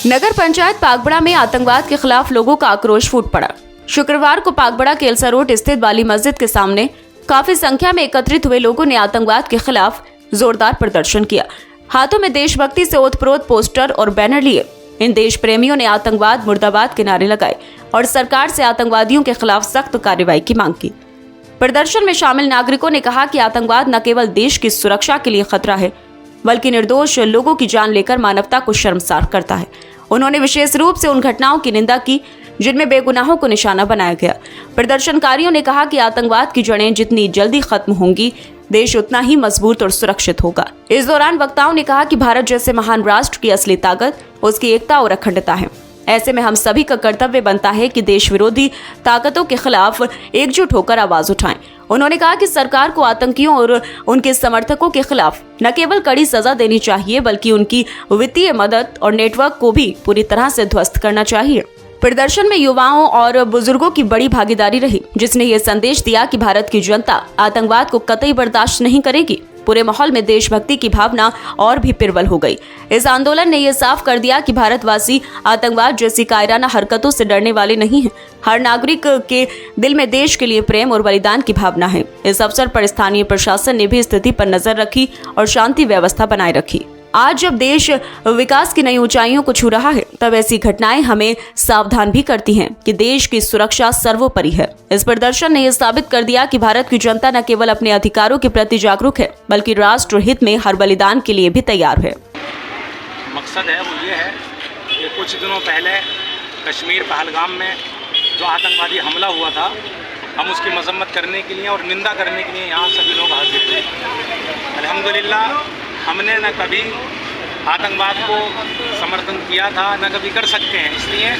नगर पंचायत पागबड़ा में आतंकवाद के खिलाफ लोगों का आक्रोश फूट पड़ा। शुक्रवार को पागबड़ा केलसा रोड स्थित बाली मस्जिद के सामने काफी संख्या में एकत्रित हुए लोगों ने आतंकवाद के खिलाफ जोरदार प्रदर्शन किया। हाथों में देशभक्ति से ओतप्रोत पोस्टर और बैनर लिए इन देश प्रेमियों ने आतंकवाद मुर्दाबाद के नारे लगाए और सरकार से आतंकवादियों के खिलाफ सख्त कार्रवाई की मांग की। प्रदर्शन में शामिल नागरिकों ने कहा कि आतंकवाद न केवल देश की सुरक्षा के लिए खतरा है, बल्कि निर्दोष लोगों की जान लेकर मानवता को शर्मसार करता है। उन्होंने विशेष रूप से उन घटनाओं की निंदा की जिनमें बेगुनाहों को निशाना बनाया गया। प्रदर्शनकारियों ने कहा कि आतंकवाद की जड़ें जितनी जल्दी खत्म होंगी, देश उतना ही मजबूत और सुरक्षित होगा। इस दौरान वक्ताओं ने कहा कि भारत जैसे महान राष्ट्र की असली ताकत उसकी एकता और अखंडता है। ऐसे में हम सभी का कर्तव्य बनता है कि देश विरोधी ताकतों के खिलाफ एकजुट होकर आवाज उठाएं। उन्होंने कहा कि सरकार को आतंकियों और उनके समर्थकों के खिलाफ न केवल कड़ी सजा देनी चाहिए, बल्कि उनकी वित्तीय मदद और नेटवर्क को भी पूरी तरह से ध्वस्त करना चाहिए। प्रदर्शन में युवाओं और बुजुर्गों की बड़ी भागीदारी रही, जिसने ये संदेश दिया कि भारत की जनता आतंकवाद को कतई बर्दाश्त नहीं करेगी। पूरे माहौल में देशभक्ति की भावना और भी प्रबल हो गई। इस आंदोलन ने यह साफ कर दिया कि भारतवासी आतंकवाद जैसी कायराना हरकतों से डरने वाले नहीं हैं। हर नागरिक के दिल में देश के लिए प्रेम और बलिदान की भावना है। इस अवसर पर स्थानीय प्रशासन ने भी स्थिति पर नजर रखी और शांति व्यवस्था बनाए रखी। आज जब देश विकास की नई ऊंचाइयों को छू रहा है, तब ऐसी घटनाएं हमें सावधान भी करती हैं कि देश की सुरक्षा सर्वोपरि है। इस प्रदर्शन ने यह साबित कर दिया कि भारत की जनता न केवल अपने अधिकारों के प्रति जागरूक है, बल्कि राष्ट्र हित में हर बलिदान के लिए भी तैयार है। मकसद है वो ये है कि कुछ दिनों पहले कश्मीर पहलगाम में जो आतंकवादी हमला हुआ था, हम उसकी मजम्मत करने के लिए और निंदा करने के लिए यहाँ सभी लोग हाजिर थे। अल्हम्दुलिल्लाह हमने न कभी आतंकवाद को समर्थन किया था, न कभी कर सकते हैं, इसलिए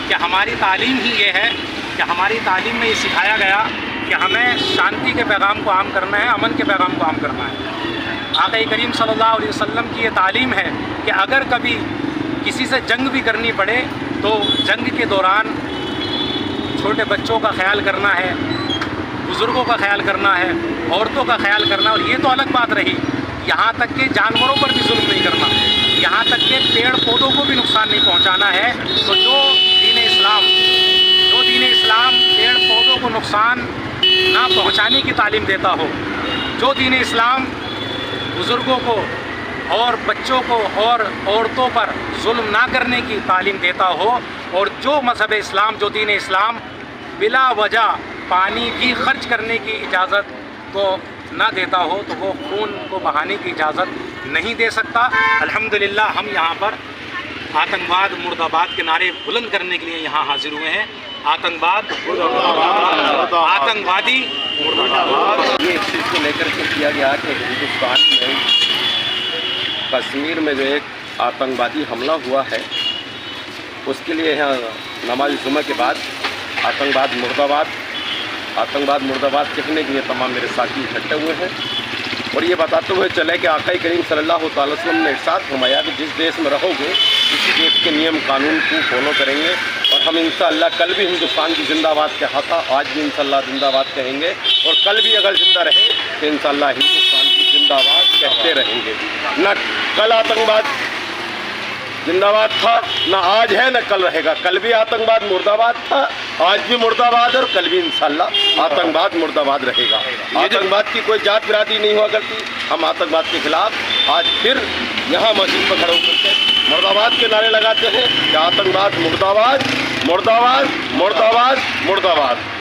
कि हमारी तालीम ही ये है कि हमारी तालीम में ये सिखाया गया कि हमें शांति के पैगाम को आम करना है, अमन के पैगाम को आम करना है। आक़ा करीम सल्लल्लाहु अलैहि वसल्लम की ये तालीम है कि अगर कभी किसी से जंग भी करनी पड़े तो जंग के दौरान छोटे बच्चों का ख्याल करना है, बुज़ुर्गों का ख्याल करना है, औरतों का ख्याल करना। और ये तो अलग बात रही, यहाँ तक के जानवरों पर भी जुल्म नहीं करना, यहाँ तक के पेड़ पौधों को भी नुकसान नहीं पहुँचाना है। तो जो दीन इस्लाम पेड़ पौधों को नुकसान ना पहुँचाने की तालीम देता हो, जो दीन इस्लाम बुज़ुर्गों को और बच्चों को और औरतों पर जुल्म ना करने की तालीम देता हो, और जो मज़हब इस्लाम, जो दीन इस्लाम बिला वजह पानी भी खर्च करने की इजाज़त को ना देता हो, तो वो खून को बहाने की इजाज़त नहीं दे सकता। अल्हम्दुलिल्लाह हम यहाँ पर आतंकवाद मुर्दाबाद के नारे बुलंद करने के लिए यहाँ हाजिर हुए हैं। आतंकवाद मुर्दाबाद, आतंकवादी मुर्दाबाद। ये इस चीज़ को लेकर के किया गया कि हिंदुस्तान में कश्मीर में जो एक आतंकवादी हमला हुआ है, उसके लिए यहाँ नमाज जुमा के बाद आतंकवाद मुर्दाबाद कहने के लिए तमाम मेरे साथी इकट्ठे हुए हैं। और ये बताते हुए चले कि आक़ा करीम सल्लल्लाहु अलैहि वसल्लम ने इरशाद फरमाया कि जिस देश में रहोगे उसी देश के नियम कानून को फॉलो करेंगे। और हम इंशाअल्लाह कल भी हिंदुस्तान की जिंदाबाद कहा था, आज भी इंशाअल्लाह जिंदाबाद कहेंगे, और कल भी अगर जिंदा रहे तो इंशाअल्लाह हिंदुस्तान की जिंदाबाद कहते रहेंगे। न कल आतंकवाद जिंदाबाद था, न आज है, न कल रहेगा। कल भी आतंकवाद मुर्दाबाद था, आज भी मुर्दाबाद, और कल भी इंशाअल्लाह आतंकवाद मुर्दाबाद रहेगा। आतंकवाद की कोई जात बिरादरी नहीं हुआ करती। हम आतंकवाद के खिलाफ आज फिर यहाँ मस्जिद पर खड़े होकर के मुर्दाबाद के नारे लगाते हैं कि आतंकवाद मुर्दाबाद, मुर्दाबाद, मुर्दाबाद, मुर्दाबाद।